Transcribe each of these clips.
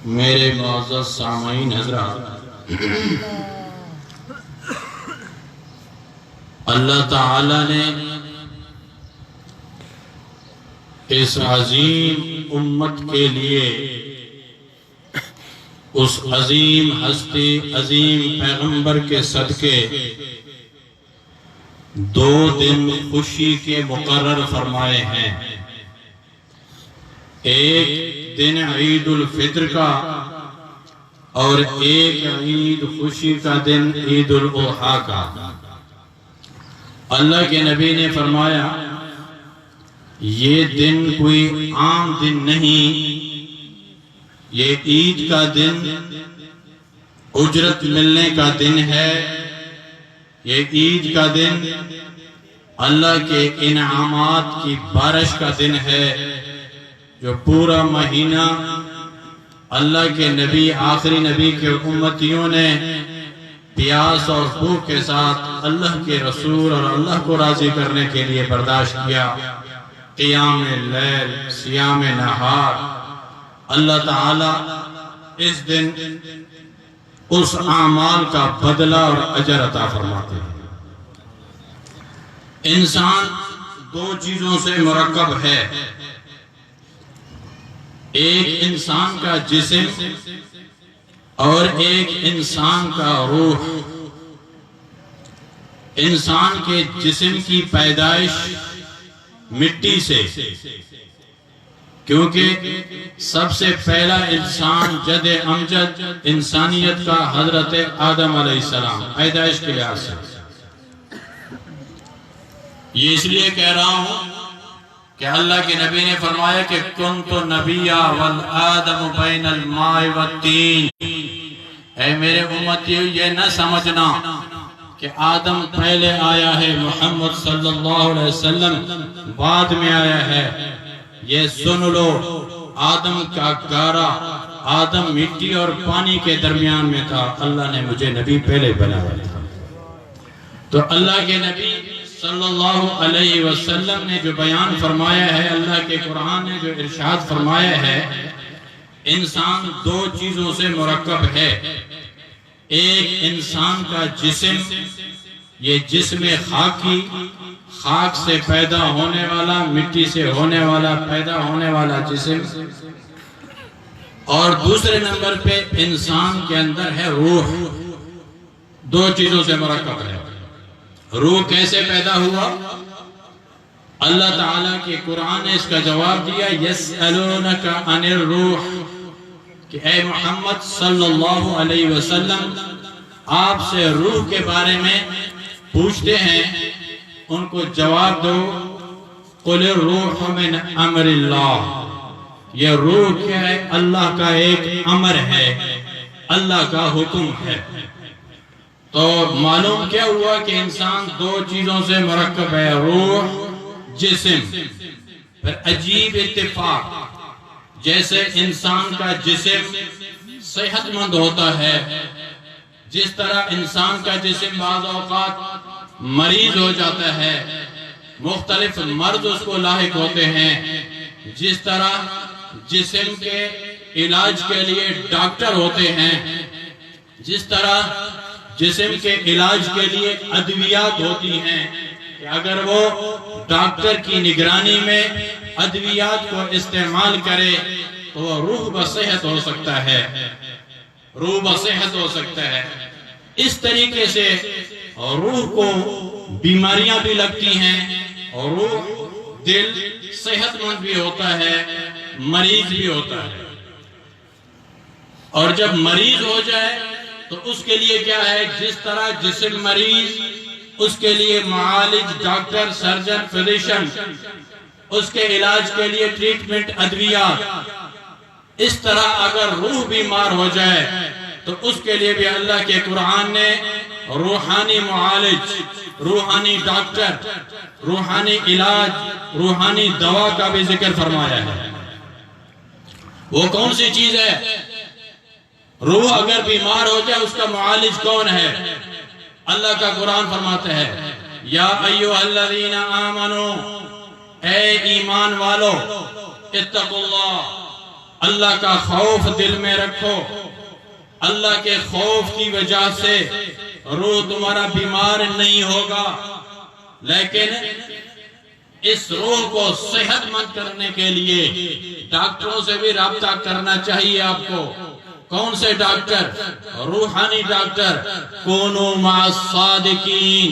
میرے معزز سامعین حضرات، اللہ تعالی نے اس عظیم امت کے لیے اس عظیم ہستی عظیم پیغمبر کے صدقے 2 دن خوشی کے مقرر فرمائے ہیں۔ ایک دن عید الفطر کا اور ایک عید خوشی کا دن عید الاضحیٰ کا۔ اللہ کے نبی نے فرمایا یہ دن کوئی عام دن نہیں، یہ عید کا دن اجرت ملنے کا دن ہے، یہ عید کا دن اللہ کے انعامات کی بارش کا دن ہے۔ جو پورا مہینہ اللہ کے نبی آخری نبی کے امتیوں نے پیاس اور بھوک کے ساتھ اللہ کے رسول اور اللہ کو راضی کرنے کے لیے برداشت کیا، قیام لیل، صیام نہار، اللہ تعالی اس دن اس اعمال کا بدلہ اور اجر عطا فرماتے ہیں۔ انسان 2 چیزوں سے مرکب ہے، ایک انسان کا جسم اور ایک انسان کا روح۔ انسان کے جسم کی پیدائش مٹی سے، کیونکہ سب سے پہلا انسان جد امجد انسانیت کا حضرت آدم علیہ السلام پیدائش کے لحاظ سے۔ یہ اس لیے کہہ رہا ہوں کہ اللہ کے نبی نے فرمایا کہ کنت نبیا والآدم بین الماء والتین۔ اے میرے امتیو، یہ نہ سمجھنا کہ آدم پہلے آیا ہے، محمد صلی اللہ علیہ وسلم بعد میں آیا ہے۔ یہ سن لو، آدم کا گارا، آدم مٹی اور پانی کے درمیان میں تھا، اللہ نے مجھے نبی پہلے بنایا تھا۔ تو اللہ کے نبی صلی اللہ علیہ وسلم نے جو بیان فرمایا ہے، اللہ کے قرآن نے جو ارشاد فرمایا ہے، انسان 2 چیزوں سے مرکب ہے۔ ایک انسان کا جسم، یہ جسم خاکی، خاک سے پیدا ہونے والا، مٹی سے ہونے والا، پیدا ہونے والا جسم، اور دوسرے نمبر پہ انسان کے اندر ہے روح۔ 2 چیزوں سے مرکب ہے۔ روح کیسے پیدا ہوا؟ اللہ تعالیٰ کے قرآن نے اس کا جواب دیا، یسألونک عن الروح، کہ اے محمد صلی اللہ علیہ وسلم آپ سے روح کے بارے میں پوچھتے ہیں، ان کو جواب دو، قل الروح من امر اللہ۔ یہ روح کیا ہے؟ اللہ کا ایک امر ہے، اللہ کا حکم ہے۔ تو معلوم کیا ہوا کہ انسان 2 چیزوں سے مرکب ہے، روح، جسم۔ پھر عجیب اتفاق، جیسے انسان کا جسم صحت مند ہوتا ہے، جس طرح انسان کا جسم بعض اوقات مریض ہو جاتا ہے، مختلف مرض اس کو لاحق ہوتے ہیں، جس طرح جسم کے علاج کے لیے ڈاکٹر ہوتے ہیں، جس طرح جسم کے علاج کے لیے ادویات ہوتی ہیں، کہ اگر وہ ڈاکٹر کی نگرانی میں ادویات کو استعمال کرے تو وہ روح بصحت ہو سکتا ہے، روح بصحت ہو سکتا ہے۔ اس طریقے سے روح کو بیماریاں بھی لگتی ہیں، اور روح، دل صحت مند بھی ہوتا ہے، مریض بھی ہوتا ہے۔ اور جب مریض ہو جائے تو اس کے لیے کیا ہے؟ جس طرح جسم مریض، اس کے لیے معالج، ڈاکٹر، سرجن، فزیشن، اس کے علاج کے لیے ٹریٹمنٹ، ادویات، اس طرح اگر روح بیمار ہو جائے تو اس کے لیے بھی اللہ کے قرآن نے روحانی معالج، روحانی ڈاکٹر، روحانی علاج، روحانی دوا کا بھی ذکر فرمایا ہے۔ وہ کون سی چیز ہے؟ روح اگر بیمار ہو جائے اس کا معالج کون ہے؟ اللہ کا قرآن فرماتا ہے، یا ایھا الذین آمنوا، اے ایمان والو، اتقوا اللہ، اللہ کا خوف دل میں رکھو، اللہ کے خوف کی وجہ سے روح تمہارا بیمار نہیں ہوگا، لیکن اس روح کو صحت مند کرنے کے لیے ڈاکٹروں سے بھی رابطہ کرنا چاہیے آپ کو۔ کون سے ڈاکٹر؟ روحانی ڈاکٹر۔ کونوا مع الصادقین۔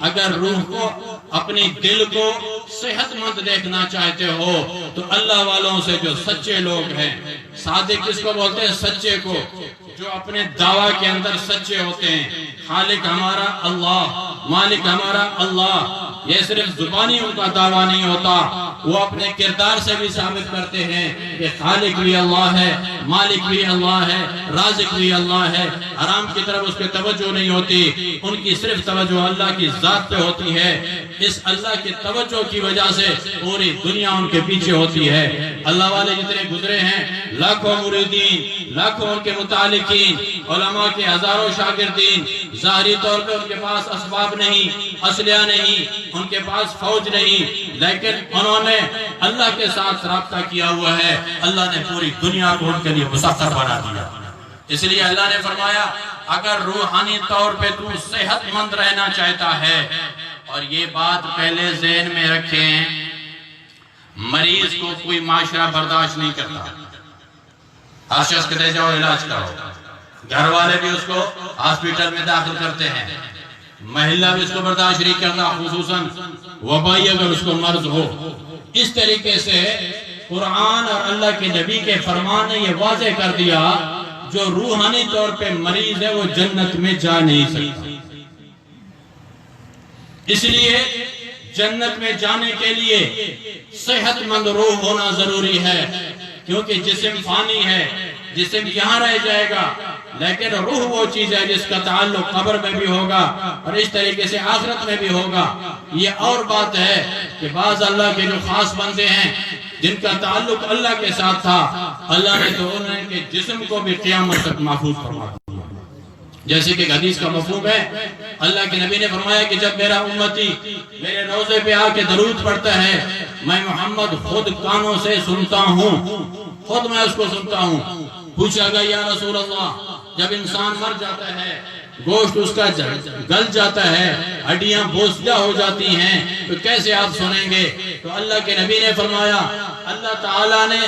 اگر روح کو، اپنی دل کو صحت مند دیکھنا چاہتے ہو تو اللہ والوں سے، جو سچے لوگ ہیں۔ صادق کس کو بولتے ہیں؟ سچے کو، جو اپنے دعویٰ کے اندر سچے ہوتے ہیں۔ خالق ہمارا اللہ، مالک ہمارا اللہ، یہ صرف زبانی ان کا دعویٰ نہیں ہوتا، وہ اپنے کردار سے بھی ثابت کرتے ہیں کہ خالق بھی اللہ ہے، مالک بھی اللہ ہے، رازق بھی اللہ ہے۔ حرام کی طرف اس کے توجہ نہیں ہوتی، ان کی صرف توجہ اللہ کی ذات پہ ہوتی ہے۔ اس اللہ کی توجہ کی وجہ سے پوری دنیا ان کے پیچھے ہوتی ہے۔ اللہ والے جتنے گزرے ہیں، لاکھوں مریدین، لاکھوں ان کے متعلقین، علماء کے ہزاروں شاگردین، ظاہری طور پہ ان کے پاس اسباب نہیں، اسلحہ نہیں، ان کے پاس فوج نہیں، لیکن انہوں نے اللہ کے ساتھ رابطہ کیا ہوا ہے۔ اللہ نے پوری دنیا کو ان کے لیے مسخر بنا دیا۔ اس لیے اللہ نے فرمایا اگر روحانی طور پہ تو صحت مند رہنا چاہتا ہے، اور یہ بات پہلے ذہن میں رکھیں، مریض کو کوئی معاشرہ برداشت نہیں کرتا۔ ہر شخص کہتے جاؤ علاج کرو، گھر والے بھی اس کو ہاسپٹل میں داخل کرتے ہیں، محلہ بھی اس کو برداشت نہیں کرتا، خصوصاً وبائی اگر اس کو مرض ہو۔ اس طریقے سے قرآن اور اللہ کے نبی کے فرمان نے یہ واضح کر دیا جو روحانی طور پہ مریض ہے وہ جنت میں جا نہیں سکتا۔ اس لیے جنت میں جانے کے لیے صحت مند روح ہونا ضروری ہے، کیونکہ جسم فانی ہے، جسم یہاں رہ جائے گا، لیکن روح وہ چیز ہے جس کا تعلق قبر میں بھی ہوگا اور اس طریقے سے آخرت میں بھی ہوگا۔ یہ اور بات ہے کہ بعض اللہ کے جو خاص بندے ہیں جن کا تعلق اللہ کے ساتھ تھا، اللہ نے تو انہیں کے جسم کو بھی قیامت تک محفوظ فرما دیا۔ جیسے کہ حدیث کا مفہوم ہے، اللہ کے نبی نے فرمایا کہ جب میرا امتی میرے روضے پہ آ کے درود پڑھتا ہے، میں محمد خود کانوں سے سنتا ہوں، خود میں اس کو سنتا ہوں۔ پوچھا گیا یا رسول اللہ، جب انسان مر جاتا ہے، گوشت اس کا گل جاتا ہے، ہڈیاں بوسیدہ ہو جاتی ہیں، تو کیسے آپ سنیں گے؟ تو اللہ کے نبی نے فرمایا اللہ تعالیٰ نے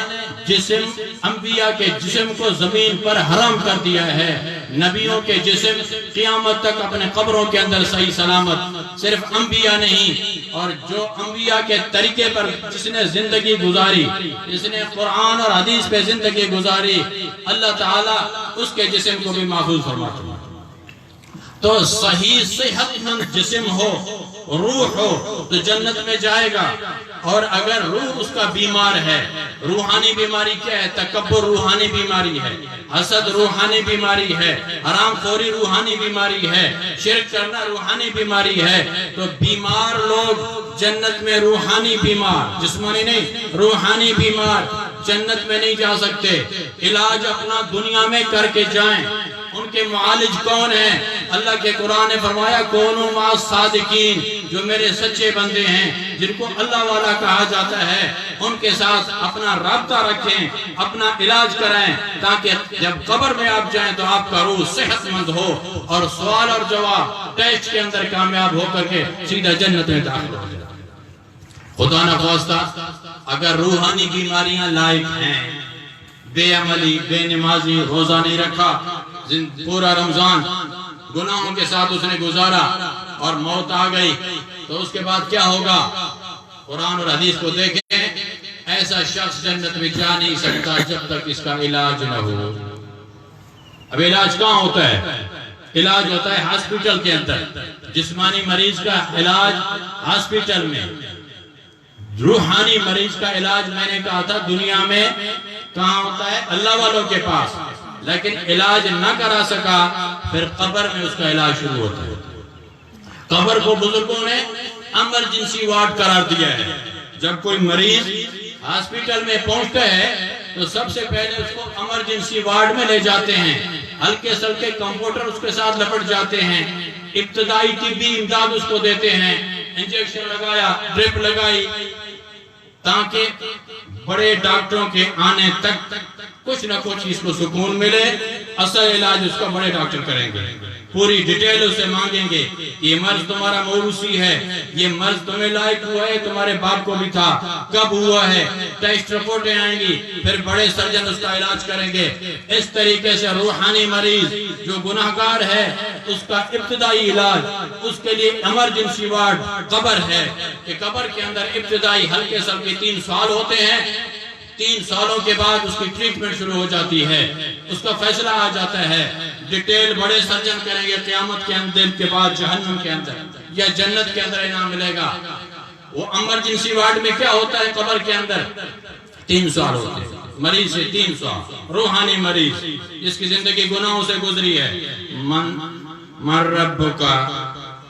جسم، انبیاء کے جسم کو زمین پر حرام کر دیا ہے، نبیوں کے جسم قیامت تک اپنے قبروں کے اندر صحیح سلامت، صرف انبیاء نہیں، اور جو انبیاء کے طریقے پر جس نے زندگی گزاری، جس نے قرآن اور حدیث پہ زندگی گزاری، اللہ تعالیٰ اس کے جسم کو بھی محفوظ فرماتا ہے۔ تو صحیح صحت مند جسم ہو، روح ہو تو جنت میں جائے گا، اور اگر روح اس کا بیمار ہے، روحانی بیماری کیا ہے؟ تکبر روحانی بیماری ہے، حسد روحانی بیماری ہے، حرام خوری روحانی بیماری ہے، شرک کرنا روحانی بیماری ہے، تو بیمار لوگ جنت میں، روحانی بیمار، جسمانی نہیں، روحانی بیمار جنت میں نہیں جا سکتے۔ علاج اپنا دنیا میں کر کے جائیں۔ ان کے معالج کون ہیں؟ اللہ کے قرآن نے فرمایا کونوا مع الصادقین، جو میرے سچے بندے ہیں، جن کو اللہ والا کہا جاتا ہے، ان کے ساتھ اپنا رابطہ رکھیں، اپنا علاج کرائیں، تاکہ جب قبر میں آپ جائیں تو آپ کا روح صحت مند ہو اور سوال اور جواب ٹیسٹ کے اندر کامیاب ہو کر کے سیدھا جنت میں داخل ہو جائے۔ خدا نخواستہ اگر روحانی بیماریاں لائق ہیں، بے عملی، بے نمازی، روزہ نہیں رکھا، پورا رمضان گناہوں کے ساتھ اس نے گزارا اور موت آ گئی، تو اس کے بعد کیا ہوگا؟ قرآن اور حدیث کو دیکھیں، ایسا شخص جنت میں جا نہیں سکتا جب تک اس کا علاج نہ ہو۔ اب علاج کہاں ہوتا ہے؟ علاج ہوتا ہے ہاسپٹل کے اندر، جسمانی مریض کا علاج ہاسپٹل میں، روحانی مریض کا علاج میں نے کہا تھا دنیا میں کہاں ہوتا ہے؟ اللہ والوں کے پاس۔ لیکن علاج نہ کرا سکا، پھر قبر میں اس کا علاج شروع ہوتا ہے۔ قبر کو بزرگوں نے ایمرجنسی وارڈ قرار دیا ہے۔ جب کوئی مریض ہاسپٹل میں پہنچتا ہے تو سب سے پہلے اس کو ایمرجنسی وارڈ میں لے جاتے ہیں، ہلکے سلکے کمپیوٹر اس کے ساتھ لپٹ جاتے ہیں، ابتدائی طبی امداد اس کو دیتے ہیں، انجیکشن لگایا، ڈرپ لگائی، تاکہ بڑے ڈاکٹروں کے آنے تک کچھ نہ کچھ اس کو سکون ملے، اصل علاج اس کا بڑے ڈاکٹر کریں گے، پوری ڈیٹیل اسے مانگیں گے، یہ مرض تمہارا موروثی ہے، یہ مرض تمہیں لائق ہوا ہے، تمہارے باپ کو بھی تھا، کب ہوا ہے، ٹیسٹ رپورٹیں آئیں گی، پھر بڑے سرجن اس کا علاج کریں گے۔ اس طریقے سے روحانی مریض جو گناہگار ہے اس کا ابتدائی علاج، اس کے لیے ایمرجنسی وارڈ قبر ہے، کہ قبر کے اندر ابتدائی ہلکے سلکے 3 سال ہوتے ہیں، 3 سالوں کے بعد اس کی ٹریٹمنٹ شروع ہو جاتی ہے، اس کا فیصلہ آ جاتا ہے، ڈیٹیل بڑے سرجن کریں گے، قیامت کے اندر کے بعد جہنم کے اندر یا جنت کے اندر انعام ملے گا۔ وہ ایمرجنسی وارڈ میں کیا ہوتا ہے؟ قبر کے اندر 3 سال ہوتے ہیں، مریض سے 3 سال، روحانی مریض جس کی زندگی گناہوں سے گزری ہے۔ من رب کا،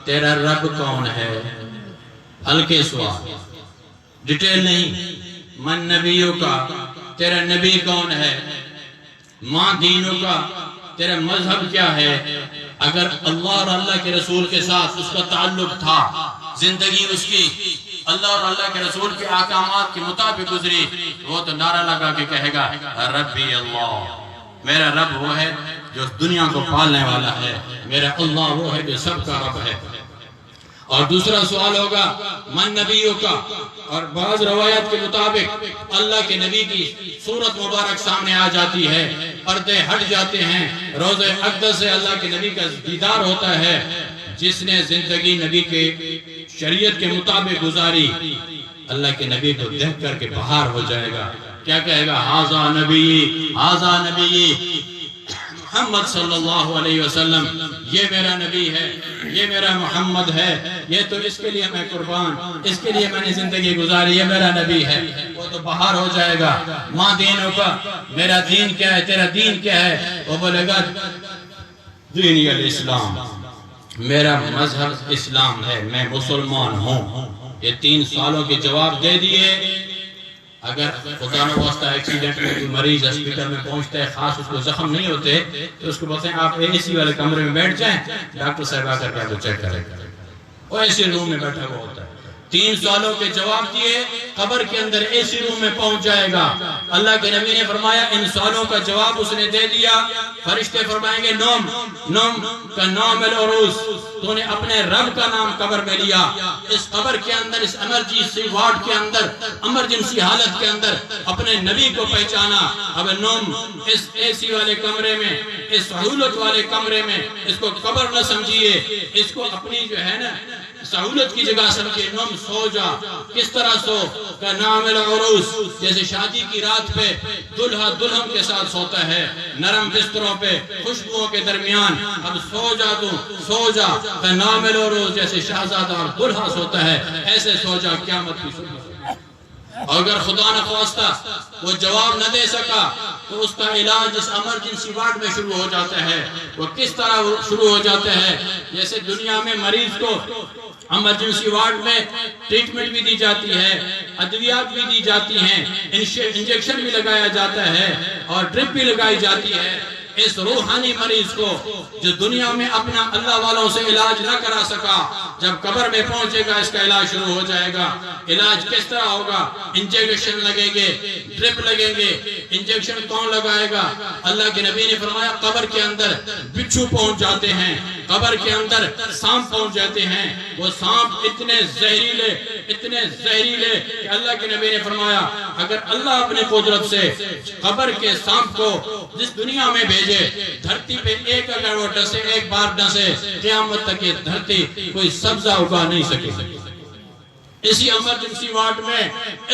تیرا رب کون ہے؟ ہلکے سوال، ڈیٹیل نہیں۔ من نبیوں کا، تیرا نبی کون ہے؟ ماں دینوں کا، تیرا مذہب کیا ہے؟ اگر اللہ اور اللہ کے رسول کے ساتھ اس کا تعلق تھا، زندگی اس کی اللہ اور اللہ کے رسول کے احکامات کے مطابق گزری، وہ تو نعرہ لگا کے کہے گا ربی اللہ، میرا رب وہ ہے جو دنیا کو پالنے والا ہے، میرا اللہ وہ ہے جو سب کا رب ہے۔ اور دوسرا سوال ہوگا من نبیوں کا، اور بعض روایات کے مطابق اللہ کے نبی کی صورت مبارک سامنے آ جاتی ہے، پردے ہٹ جاتے ہیں، روضہ اقدس سے اللہ کے نبی کا دیدار ہوتا ہے۔ جس نے زندگی نبی کے شریعت کے مطابق گزاری، اللہ کے نبی کو دیکھ کر کے بہار ہو جائے گا، کیا کہے گا؟ ہاذا نبی، ہاذا نبی محمد صلی اللہ علیہ وسلم، یہ میرا نبی ہے، یہ میرا محمد ہے، یہ تو اس کے لیے میں قربان، اس کے لیے میں نے زندگی گزاری، یہ میرا نبی ہے۔ وہ تو بہار ہو جائے گا۔ ماں دینوں کا، میرا دین کیا ہے، تیرا دین کیا ہے؟ وہ بولے گا دینی الاسلام، میرا مذہب اسلام ہے، میں مسلمان ہوں۔ یہ 3 سالوں کے جواب دے دیے۔ اگر خدا نہ واسطہ ایکسیڈنٹ میں کوئی مریض ہسپتال میں پہنچتا ہے، خاص اس کو زخم نہیں ہوتے، تو اس کو بولتے ہیں آپ اے سی والے کمرے میں بیٹھ جائیں، ڈاکٹر صاحب آ کر کے آپ کو چیک کرے گا۔ وہ ایسے روم میں بیٹھا ہوا ہوتا ہے۔ 3 سالوں کے جواب دیے، قبر کے اندر ایسی روم میں پہنچ جائے گا۔ اللہ کے نبی نے فرمایا ان سالوں کا جواب اس نے دے دیا، فرشتے فرمائیں گے نوم، نوم کا نام العروس، تو نے اپنے رب کا نام قبر میں لیا۔ اس قبر کے اندر، اس ایمرجنسی وارڈ کے اندر، ایمرجنسی حالت کے اندر اپنے نبی کو پہچانا۔ اب نوم، اس اے سی والے کمرے میں، اس سہولت والے کمرے میں اس کو قبر نہ سمجھیے، اس کو اپنی جو ہے نا سہولت کی جگہ سمجھے۔ نوم، سو جا۔ کس طرح سو؟ کا نام العروس، جیسے شادی کی رات پہ دلہا دلہن کے ساتھ سوتا ہے، نرم بستروں پہ، خوشبوؤں کے درمیان۔ اب سو جا تو سو جا، کا نام العروس، جیسے شہزادہ اور دلہا سوتا ہے، ایسے سو جا قیامت کی صبح۔ اور اگر خدا نہ خواستہ وہ جواب نہ دے سکا تو اس کا علاج اس ایمرجنسی وارڈ میں شروع ہو جاتا ہے۔ وہ کس طرح شروع ہو جاتا ہے؟ جیسے دنیا میں مریض کو ایمرجنسی وارڈ میں ٹریٹمنٹ بھی دی جاتی ہے، ادویات بھی دی جاتی ہیں، انجیکشن بھی لگایا جاتا ہے اور ڈرپ بھی لگائی جاتی ہے۔ اس روحانی مریض کو جو دنیا میں اپنا اللہ والوں سے علاج نہ کرا سکا، جب قبر میں پہنچے گا اس کا علاج شروع ہو جائے گا۔ علاج کس طرح ہوگا؟ انجیکشن لگیں گے، ڈرپ لگیں گے۔ انجیکشن کون لگائے گا؟ اللہ کے نبی نے فرمایا قبر کے اندر بچھو پہنچ جاتے ہیں، قبر کے اندر سانپ پہنچ جاتے ہیں۔ وہ سانپ اتنے زہریلے کہ اللہ کے نبی نے فرمایا اگر اللہ اپنے قدرت سے قبر کے سانپ کو جس دنیا میں بھیجے، دھرتی پہ ایک اگر وہ ڈسے، ایک بار ڈسے، قیامت تک یہ دھرتی کوئی سبزہ اگا نہیں سکے۔ اسی ایمرجنسی وارڈ میں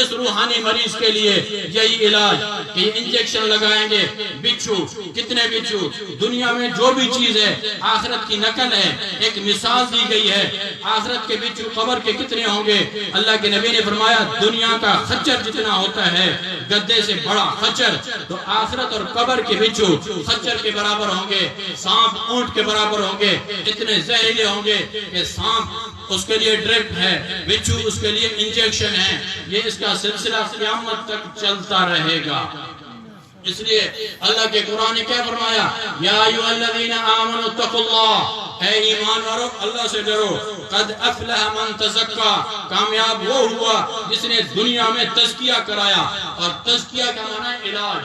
اس روحانی مریض کے لیے یہی علاج کہ یہ انجیکشن لگائیں گے۔ بچھو، کتنے بچھو؟ دنیا میں جو بھی چیز ہے آخرت کی نقل ہے، ایک مثال دی گئی ہے۔ آخرت کے بچھو قبر کے کتنے ہوں گے؟ اللہ کے نبی نے فرمایا دنیا کا خچر جتنا ہوتا ہے، گدے سے بڑا خچر، تو آخرت اور قبر کے بچھو خچر کے برابر ہوں گے، سانپ اونٹ کے برابر ہوں گے، اتنے زہریلے ہوں گے کہ سانپ اس کے لیے ڈرپ ہے، بچھو اس کے لیے انجیکشن ہے۔ یہ اس کا سلسلہ قیامت تک چلتا رہے گا۔ اس لیے اللہ کے قرآن نے کیا فرمایا؟ یا ایھا الذین آمنوا اتقوا اللہ، اے ایمان والو اللہ سے ڈرو، قد افلح من تزکا، کامیاب وہ ہوا جس نے دنیا میں تزکیہ کرایا. اور تزکیہ کا معنی ہے علاج،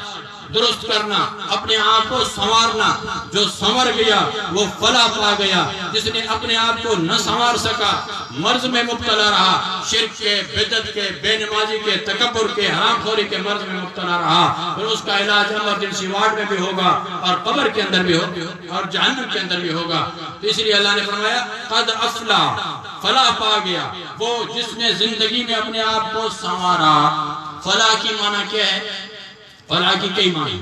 درست کرنا، اپنے آپ کو سنوارنا. جو سنور گیا وہ فلاح پا گیا. جس نے اپنے آپ کو نہ سنوار سکا، مرض میں مبتلا رہا، شرک کے، بدعت کے، بے نمازی کے، تکبر کے، حرام خوری کے مرض میں مبتلا رہا، پھر اس کا علاج ایمرجنسی وارڈ میں بھی ہوگا، اور قبر کے اندر بھی ہوگا، اور جہنم کے اندر بھی ہوگا. تو اس لیے اللہ نے فرمایا قد افلح، فلاح پا گیا وہ جس نے زندگی میں اپنے آپ کو سنوارا. فلاح کی معنی کیا ہے؟ فلاح کی کئی معنی،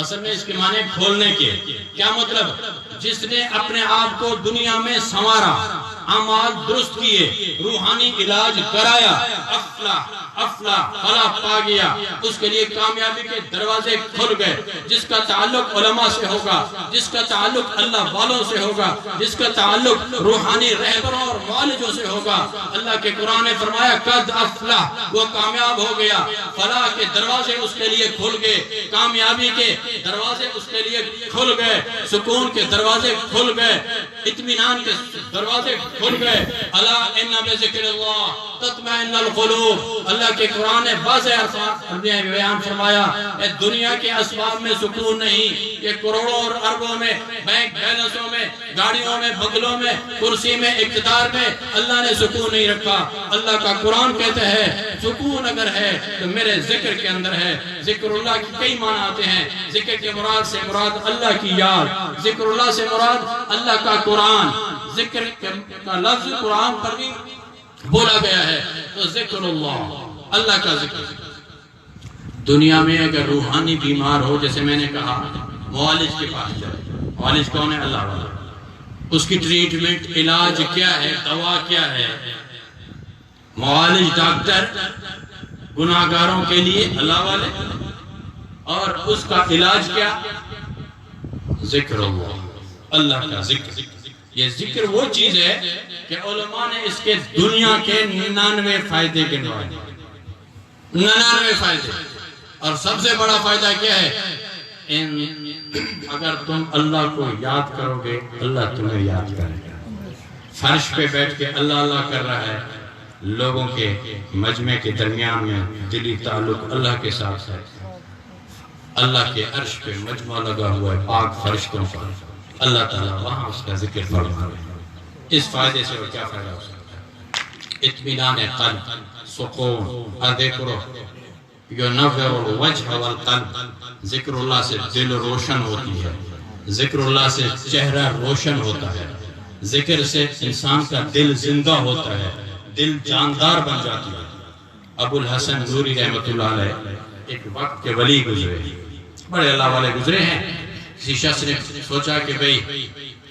اصل میں اس کے معنی کھولنے کے. کیا مطلب؟ جس نے اپنے آپ کو دنیا میں سنوارا، اعمال درست کیے، روحانی علاج کرایا، افلاح فلاح پا گیا، اس کے لیے کامیابی کے دروازے کھل گئے. جس کا تعلق علماء سے ہوگا، جس کا تعلق اللہ والوں سے ہوگا، جس کا تعلق روحانی رہبروں اور معالجوں سے ہوگا. اللہ کے قرآن نے فرمایا قد افلح، وہ کامیاب ہو گیا. فلاح کے دروازے اس کے لیے کھل گئے، کامیابی کے دروازے اس کے لیے کھل گئے، سکون کے دروازے کھل گئے، اطمینان کے دروازے کھل گئے. الا ان بذکر اللہ تطمئن القلوب. اللہ کے قرآن نے واضح بیان فرمایا اے دنیا کے اسباب میں سکون نہیں، یہ کروڑوں اور اربوں میں، بینک بیلنسوں میں، گاڑیوں میں، بنگلوں میں، کرسی میں، اقتدار میں اللہ نے سکون نہیں رکھا. اللہ کا قرآن کہتا ہے سکون اگر ہے تو میرے ذکر کے اندر ہے. ذکر اللہ کی کئی معنی آتے ہیں. ذکر کے مراد سے مراد اللہ کی یاد، ذکر اللہ سے مراد اللہ کا قرآن. ذکر کا لفظ قرآن پر بھی بولا گیا ہے. تو ذکر اللہ کا ذکر. دنیا میں اگر روحانی بیمار ہو، جیسے میں نے کہا معالج کے پاس جائے. معالج کون ہے؟ اللہ والا. اس کی ٹریٹمنٹ، علاج کیا ہے، دوا کیا ہے؟ معالج ڈاکٹر گناہگاروں کے لیے اللہ والے، اور اس کا علاج کیا؟ ذکر اللہ کا ذکر. یہ ذکر وہ چیز ہے کہ علماء نے اس کے دنیا کے 99 فائدے گنوائے. 99 فائدے. اور سب سے بڑا فائدہ کیا ہے؟ اگر تم اللہ کو یاد کرو گے اللہ تمہیں یاد کرے گا. فرش پہ بیٹھ کے اللہ اللہ کر رہا ہے، لوگوں کے مجمع کے درمیان میں دلی تعلق اللہ کے ساتھ ہے. اللہ کے عرش پہ مجمع لگا ہوا ہے پاک فرشتوں پر، اللہ تعالیٰ وہاں اس کا ذکر فرما رہے ہیں. اس فائدے سے اور کیا فائدہ ہو سکتا ہے؟ اطمینان قلب، سکون. الذکر ینور الوجہ والقلب. ذکر اللہ سے دل روشن ہوتی ہے، ذکر اللہ سے چہرہ روشن ہوتا ہے، ذکر سے انسان کا دل زندہ ہوتا ہے، دل جاندار بن جاتی ہے. ابو الحسن نوری رحمۃ اللہ علیہ ایک وقت کے ولی گزرے، بڑے اللہ والے گزرے ہیں. کسی شخص نے سوچا کہ بھئی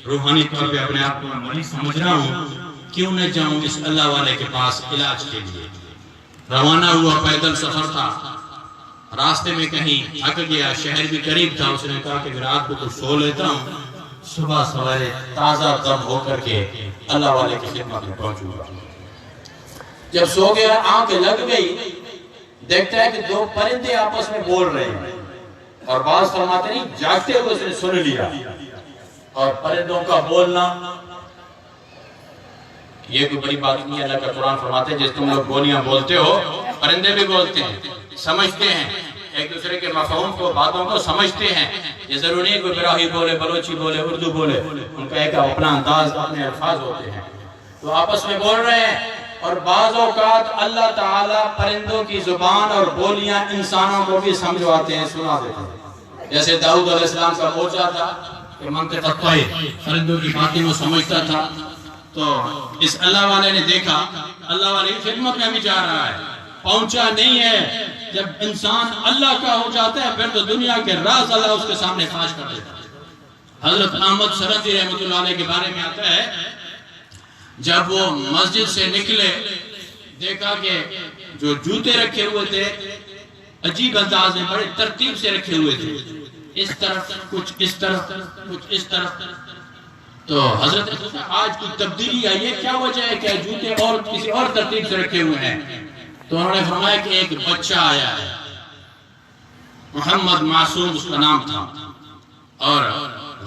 روحانی طور پہ اپنے آپ کو ولی سمجھ رہا ہوں، کیوں نہ جاؤں اس اللہ والے کے پاس علاج کے لیے. روانہ ہوا، پیدل سفر تھا، راستے میں کہیں تھک گیا، شہر بھی قریب تھا. اس نے کہا کہ رات کو کچھ سو لیتا ہوں، صبح سویرے تازہ دم ہو کر کے اللہ والے کی خدمت میں پہنچوں گا. جب سو گیا، آنکھ لگ گئی، دیکھتا ہے کہ دو پرندے آپس میں بول رہے ہیں، اور بعض فرماتے نہیں جاگتے ہوئے اس نے سن لیا. اور پرندوں کا بولنا یہ کوئی بڑی بات نہیں ہے. اللہ کا قرآن فرماتے ہیں جس تم لوگ بولیاں بولتے ہو پرندے بھی بولتے ہیں، سمجھتے ہیں ایک دوسرے کے مفہوم کو، باتوں کو سمجھتے ہیں. یہ ضروری نہیں کوئی براہی بولے، بلوچی بولے، اردو بولے، ان کا ایک اپنا انداز، اپنے الفاظ ہوتے ہیں. تو آپس میں بول رہے ہیں. اور بعض اوقات اللہ تعالیٰ پرندوں کی زبان اور بولیاں انسانوں کو بھی سمجھواتے ہیں، سنا دیتے ہیں. جیسے داؤد علیہ السلام کا موجزہ تھا کہ منطق الطیر، پرندوں کی باتیں وہ سمجھتا تھا. تو اس اللہ والے نے دیکھا، اللہ والے کی خدمت میں بھی جا رہا ہے، پہنچا نہیں ہے. جب انسان اللہ کا ہو جاتا ہے پھر تو دنیا کے راز اللہ اس کے سامنے فاش کر دیتا ہے. حضرت احمد سرندی رحمۃ اللہ علیہ کے بارے میں آتا ہے جب وہ مسجد سے نکلے دیکھا کہ جو جوتے رکھے ہوئے تھے عجیب انداز میں بڑے ترتیب سے رکھے ہوئے تھے، اس طرف کچھ، اس طرف کچھ، اس طرف. تو حضرت نے پوچھا آج کوئی تبدیلی آئی ہے، کیا وجہ ہے کہ جوتے اور کسی اور ترتیب سے رکھے ہوئے ہیں؟ تو انہوں نے فرمایا کہ ایک بچہ آیا ہے، محمد معصوم اس کا نام تھا، اور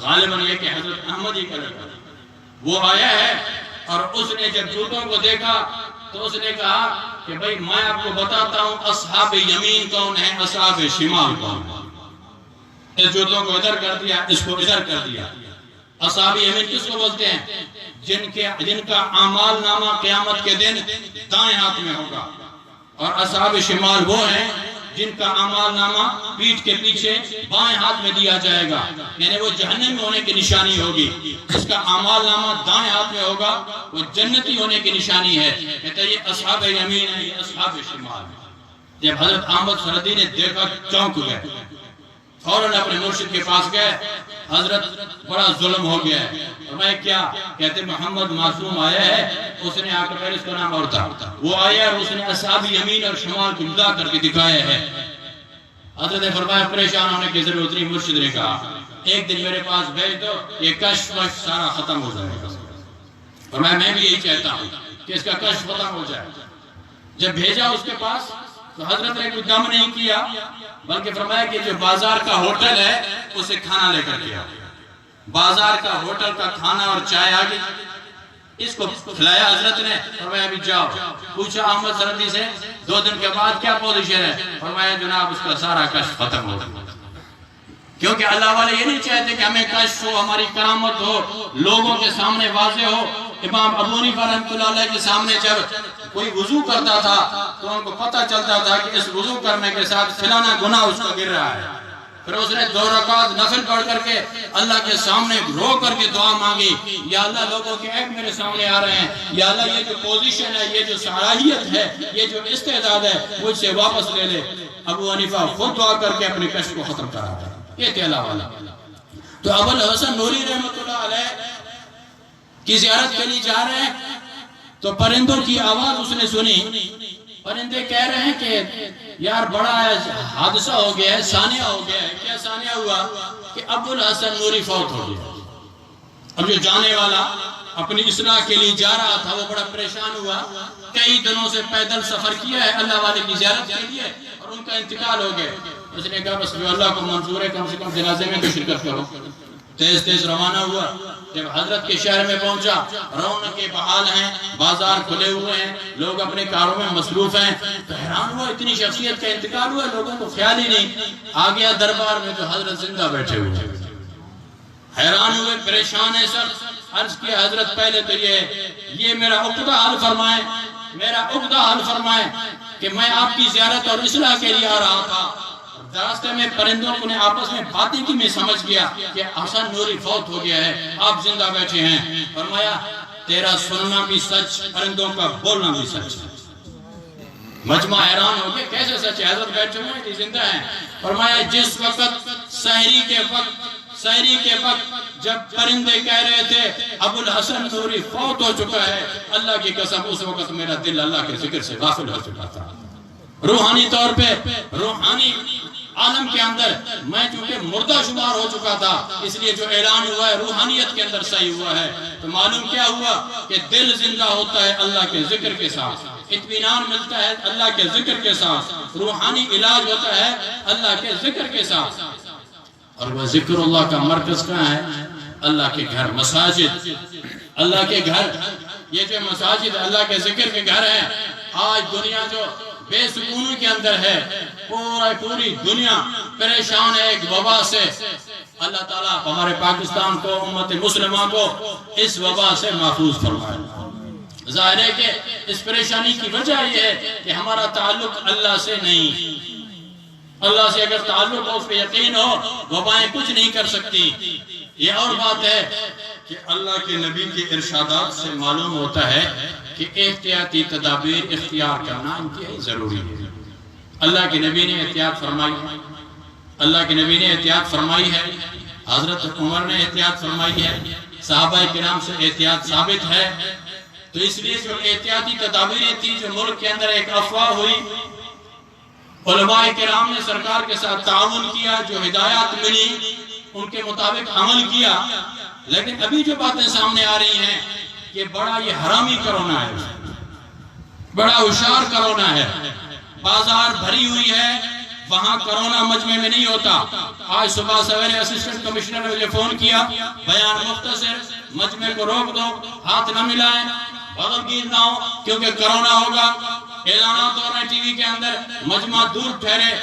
غالباً یہ کہ حضرت احمد ہی کا لڑکا، وہ آیا ہے اور اس نے جب جوتوں کو دیکھا تو اس نے کہا کہ بھئی میں آپ کو بتاتا ہوں اصحاب یمین کون ہیں، اصحاب شمال کون ہیں۔ اس جوتوں کو ادھر کر دیا، اس کو ادھر کر دیا۔ اصحاب یمین کس کو بولتے ہیں؟ جن کا اعمال نامہ قیامت کے دن دائیں ہاتھ میں ہوگا، اور اصحاب شمال وہ ہیں جن کا اعمال نامہ پیٹھ کے پیچھے بائیں ہاتھ میں دیا جائے گا، یعنی وہ جہنم میں ہونے کی نشانی ہوگی۔ جس کا اعمال نامہ دائیں ہاتھ میں ہوگا وہ جنتی ہونے کی نشانی ہے۔ کہتا ہے یہ اصحاب یمین ہے، یہ اصحاب شمال ہے۔ جب حضرت احمد فردی نے دیکھا چونک گئے، فوراً اپنے مرشد کے پاس گئے، حضرت بڑا ظلم ہو گیا ہے۔ فرمایا کیا؟ کہتے محمد معصوم آیا ہے، اس نے آ کر پہلے اس کا نام اور تھا، وہ آیا اور اس نے اصحاب یمین اور شمال کو جدا کر کے دکھایا ہے۔ حضرت نے فرمایا پریشان ہونے کی ضرورت نہیں، مرشد نے کہا ایک دن میرے پاس بھیج دو، یہ کشف سارا ختم ہو جائے گا۔ فرمایا میں بھی یہی چاہتا ہوں کہ اس کا کشف ختم ہو جائے۔ جب بھیجا اس کے پاس تو حضرت نے کوئی دم نہیں کیا، بلکہ فرمایا کہ جو بازار کا ہوٹل ہے اسے کھانا لے کر گیا۔ بازار کا ہوٹل کا کھانا اور چائے آگئی، اس کو کھلایا حضرت نے۔ فرمایا ابھی جاؤ، پوچھا احمد فردی سے 2 دن کے بعد کیا پوزیشن ہے؟ فرمایا جناب اس کا سارا کشف ختم ہو گیا۔ کیونکہ اللہ والے یہ نہیں چاہتے کہ ہمیں کشف ہو، ہماری کرامت ہو، لوگوں کے سامنے واضح ہو۔ امام ابو حنیفہ رحمۃ اللہ علیہ کے سامنے جب کوئی وضو کرتا تھا تو ان کو پتہ چلتا تھا کہ اس وضو کرنے کے ساتھ فلانا گناہ اس کو گر رہا ہے۔ پھر اس نے 2 رکعت نفل پڑھ کر کے اللہ کے سامنے رو کر کے دعا مانگی، یا اللہ لوگوں کے عیب میرے سامنے آ رہے ہیں، یا اللہ یہ جو پوزیشن ہے، یہ جو صلاحیت ہے، یہ جو استعداد ہے مجھ سے واپس لے لے۔ ابو حنیفہ خود دعا کر کے اپنے کشف کو ختم کرا تھا۔ یہ تھے اللہ والا۔ تو ابو الحسن نوری رحمۃ اللہ علیہ کی زیارت کے لیے جا رہے ہیں تو پرندوں کی آواز اس نے سنی۔ پرندے کہہ رہے ہیں کہ یار بڑا حادثہ ہو گیا ہے، سانیہ ہو گیا ہے۔ کیا سانیہ ہوا؟ کہ ابو الحسن نوری فوت ہو گیا۔ اب جو جانے والا اپنی اصلاح کے لیے جا رہا تھا وہ بڑا پریشان ہوا، کئی دنوں سے پیدل سفر کیا ہے اللہ والے کی زیارت کے لیے اور ان کا انتقال ہو گیا۔ اس نے کہا بس اللہ کو منظور ہے کم سے کم جنازے میں تو شرکت کرو۔ تیز تیز روانہ ہوا۔ جب حضرت کے شہر میں پہنچا، رونقیں بحال ہیں، بازار کھلے ہوئے ہیں، لوگ اپنے کاروں میں مصروف ہیں، تو حیران ہوا اتنی شخصیت کا انتقال ہوا، لوگوں کو خیال ہی نہیں۔ آ گیا دربار میں تو حضرت زندہ بیٹھے ہوئے، حیران ہوئے، پریشان ہے سب۔ عرض کیا حضرت پہلے تو یہ میرا عقدہ حل فرمائیں، میرا عقدہ حل فرمائیں کہ میں آپ کی زیارت اور اصلاح کے لیے آ رہا تھا۔ راستے میں پرندوں نے آپس میں باتیں کی، میں سمجھ گیا کہ حسن نوری فوت ہو گیا ہے، آپ زندہ بیٹھے ہیں۔ فرمایا تیرا سننا بھی سچ، پرندوں کا بولنا بھی سچ۔ مجمع حیران ہو گیا کیسے سچ ہے؟ حضرت بیٹھے ہوئے ہیں، زندہ ہیں۔ فرمایا جس وقت سحری کے وقت جب پرندے کہہ رہے تھے ابو الحسن نوری فوت ہو چکا ہے، اللہ کی قسم اس وقت میرا دل اللہ کے ذکر سے غافل ہو چکا تھا۔ روحانی طور پہ، روحانی عالم کے اندر میں چونکہ مردہ شمار ہو چکا تھا، اس لیے جو اعلان ہوا ہے روحانیت کے اندر صحیح ہوا ہے۔ تو معلوم کیا ہوا کہ دل زندہ ہوتا ہے اللہ کے ذکر کے ساتھ، اطمینان ملتا ہے اللہ کے ذکر کے ساتھ، روحانی علاج ہوتا ہے اللہ کے ذکر کے ساتھ۔ اور وہ ذکر اللہ کا مرکز کہاں ہے؟ اللہ کے گھر، مساجد، اللہ کے گھر۔ یہ جو مساجد اللہ کے ذکر کے گھر ہیں، آج دنیا جو بے سکونوں کے اندر ہے، پوری دنیا پریشان ہے ایک وبا سے۔ اللہ تعالیٰ ہمارے پاکستان کو، امت مسلمہ کو اس وبا سے محفوظ فرمائے۔ ظاہر ہے کہ اس پریشانی کی وجہ یہ ہے کہ ہمارا تعلق اللہ سے نہیں۔ اللہ سے اگر تعلق ہو، اس پہ یقین ہو، وبائیں کچھ نہیں کر سکتی۔ یہ اور بات ہے کہ اللہ کے نبی کے ارشادات سے معلوم ہوتا ہے کہ احتیاطی تدابیر اختیار کرنا انتہائی ضروری ہے۔ اللہ کے نبی نے احتیاط فرمائی، اللہ کے نبی نے احتیاط فرمائی ہے، حضرت عمر نے احتیاط فرمائی ہے، صحابہ کرام سے احتیاط ثابت ہے۔ تو اس لیے جو احتیاطی تدابیریں تھی، جو ملک کے اندر ایک افواہ ہوئی، علماء کرام نے سرکار کے ساتھ تعاون کیا، جو ہدایات ملی ان کے مطابق عمل کیا، لیکن ابھی جو باتیں سامنے آ رہی ہیں یہ بڑا حرامی کرونا ہے، بڑا ہوشیار کرونا ہے۔ بازار بھری ہوئی ہے، وہاں کرونا مجمع میں نہیں ہوتا۔ آج صبح سویرے اسسٹنٹ کمشنر نے مجھے فون کیا، بیان مختصر، مجمع کو روک دو، ہاتھ نہ ملائیں، بغل گیر نہ ہو کیونکہ کرونا ہوگا۔ اعلانات ہو رہے ہیں ٹی وی کے اندر، مجمع دور ٹھہرے۔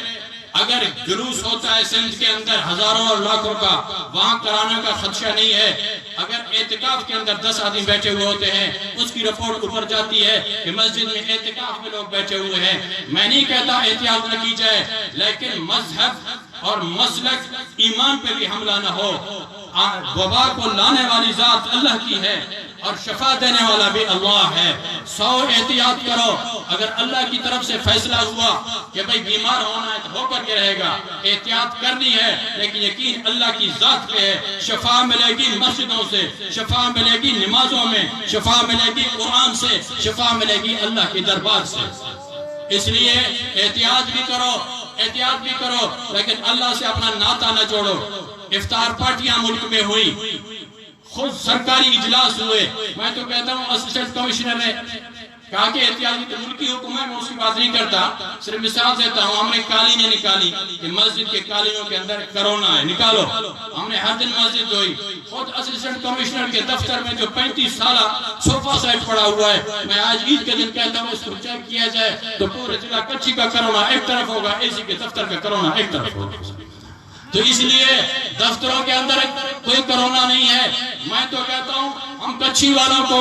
اگر جلوس ہوتا ہے سندھ کے اندر ہزاروں اور لاکھوں کا، وہاں کرانے کا خدشہ نہیں ہے۔ اگر اعتکاف کے اندر 10 آدمی بیٹھے ہوئے ہوتے ہیں، اس کی رپورٹ اوپر جاتی ہے کہ مسجد میں اعتکاف میں لوگ بیٹھے ہوئے ہیں۔ میں نہیں کہتا احتیاط نہ کی جائے، لیکن مذہب اور مسلک ایمان پہ بھی حملہ نہ ہو۔ وبا کو لانے والی ذات اللہ کی ہے اور شفا دینے والا بھی اللہ ہے۔ 100 احتیاط کرو۔ اگر اللہ کی طرف سے فیصلہ ہوا کہ بھئی بیمار ہونا ہے تو ہو کر کے رہے گا، احتیاط کرنی ہے، لیکن یقین اللہ کی ذات پہ ہے۔ شفا ملے گی مسجدوں سے، شفا ملے گی نمازوں میں، شفا ملے گی قرآن سے، شفا ملے گی اللہ کے دربار سے۔ اس لیے احتیاط بھی کرو، احتیاط بھی کرو، لیکن اللہ سے اپنا ناطہ نہ جوڑو۔ افطار پارٹیاں ملک میں ہوئی، خود سرکاری اجلاس ہوئے۔ میں تو کہتا ہوں اسسٹنٹ کمشنر نے کہا کہ احتیاطی تو ملکی حکم ہے، میں اس کی بات نہیں کرتا، صرف مثال دیتا ہوں۔ ہم نے قالینیں نکالی کہ مسجد کے قالینوں کے اندر کرونا ہے، نکالو۔ ہم نے ہر دن مسجد دھوئی۔ خود اسسٹنٹ کمشنر کے دفتر میں جو 35 سالہ صوفہ سیٹ پڑا ہوا ہے، میں آج عید کے دن کہتا ہوں اس کو چیک کیا جائے تو پورے ضلع کچھی کا کرونا ایک طرف ہوگا، اے سی کے دفتر کا کرونا ایک طرف ہوگا۔ تو اس لیے دفتروں کے اندر کوئی کرونا نہیں ہے۔ میں تو کہتا ہوں ہم کچھی والوں کو،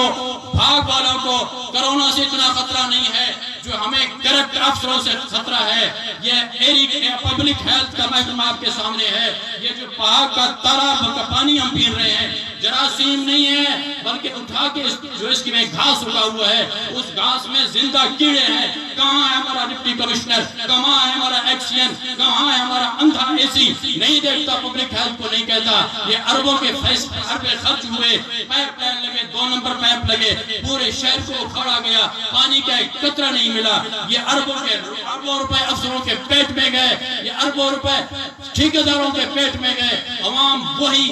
بھاگ والوں کو کرونا سے اتنا خطرہ نہیں ہے جو ہمیں کرپٹ افسروں سے خطرہ ہے۔ یہ پبلک ہیلتھ کا محکمہ آپ کے سامنے ہے۔ یہ جو پہاڑ کا تالاب کا پانی ہم پی رہے ہیں، جراثیم نہیں ہے بلکہ اٹھا کے جو اس میں گھاس اگا ہوا ہے، اس گھاس میں زندہ کیڑے ہیں۔ کہاں ہے ہمارا ڈپٹی کمشنر؟ کہاں ہے ہمارا ایکسین؟ کہاں ہے ہمارا اندھا اے سی؟ نہیں دیکھتا، پبلک ہیلتھ کو نہیں کہتا۔ یہ اربوں کے اربے خرچ ہوئے، پائپ لائن لگے، 2 نمبر پائپ لگے، پورے شہر کو اکھاڑا گیا، پانی کا ایک قطرہ نہیں ملا۔ یہ اربوں روپے افسروں کے پیٹ میں گئے، یہ اربوں روپے ٹھیکیداروں کے پیٹ میں گئے۔ عوام وہی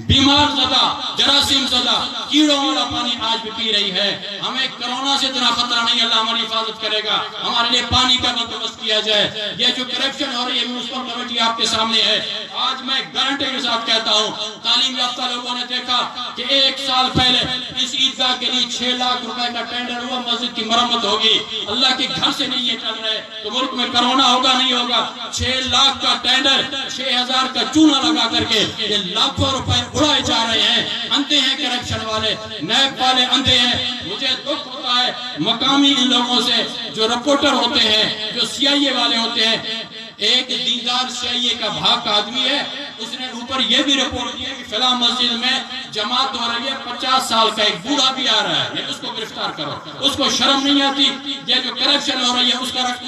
بیمار زدہ، جراثیم زدہ، کیڑوں والا پانی آج بھی پی رہی ہے۔ ہمیں کرونا سے اتنا خطرہ نہیں، اللہ ہماری حفاظت کرے گا۔ ہمارے لیے پانی کا بندوبست کیا جائے۔ یہ جو کرپشن ہو رہی ہے میونسپل کمیٹی آپ کے سامنے ہے، آج میں گارنٹی کے ساتھ کہتا ہوں، تعلیم یافتہ لوگوں نے دیکھا کہ 1 سال پہلے اس عیدگاہ کے لیے 6 لاکھ روپے کا ٹینڈر ہوا، مسجد کی مرمت ہوگی۔ اللہ کے گھر سے نہیں یہ چل رہے تو ملک میں کرونا ہوگا نہیں ہوگا؟ 6 لاکھ کا ٹینڈر، 6000 کا چونا لگا کر کے یہ لاکھوں روپے اڑائے جا رہے ہیں۔ اندھے ہیں کرپشن والے، نیب والے اندھے ہیں۔ مجھے دکھ ہوتا ہے مقامی ان لوگوں سے جو رپورٹر ہوتے ہیں، جو سی آئی اے والے ہوتے ہیں۔ ایک دیندار سی آئی اے کا بھاگ کا آدمی ہے، اس نے اوپر یہ بھی رپورٹ کیا کہ فلاں مسجد میں جماعت ہو رہی ہے، 50 سال کا ایک بوڑھا بھی آ رہا ہے، اس کو گرفتار کرو۔ اس کو شرم نہیں آتی؟ یہ جو کرپشن ہو رہی ہے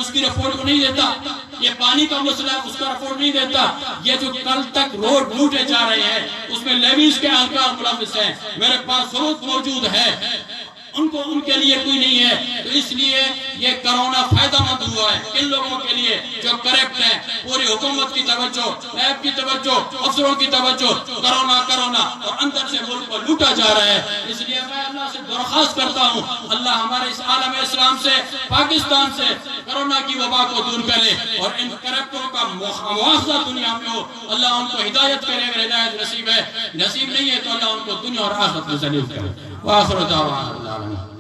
اس کی رپورٹ کو نہیں دیتا؟ یہ پانی کا مسئلہ ہے، اس کا رپورٹ نہیں دیتا؟ یہ جو کل تک روڈ لوٹے جا رہے ہیں، اس میں لیویز کے اہلکار ملوث ہیں، میرے پاس ثبوت موجود ہے، ان کے لیے کوئی نہیں ہے۔ تو اس لیے یہ کرونا فائدہ مند ہوا ہے ان لوگوں کے لیے جو کرپٹ ہیں۔ پوری حکومت کی توجہ، نیب کی توجہ، افسروں کی توجہ، کرونا اور اندر سے ملک کو لوٹا جا رہا ہے۔ اس لیے میں اللہ سے درخواست کرتا ہوں، اللہ ہمارے اس عالم اسلام سے، پاکستان سے کرونا کی وبا کو دور کرے اور ان کرپٹوں کا مواخذہ دنیا میں ہو۔ اللہ ان کو ہدایت کرے، اگر ہدایت نصیب ہے، نصیب نہیں ہے تو اللہ ان کو دنیا اور آخرت میں ذلیل کرے۔ وآخر دعوانا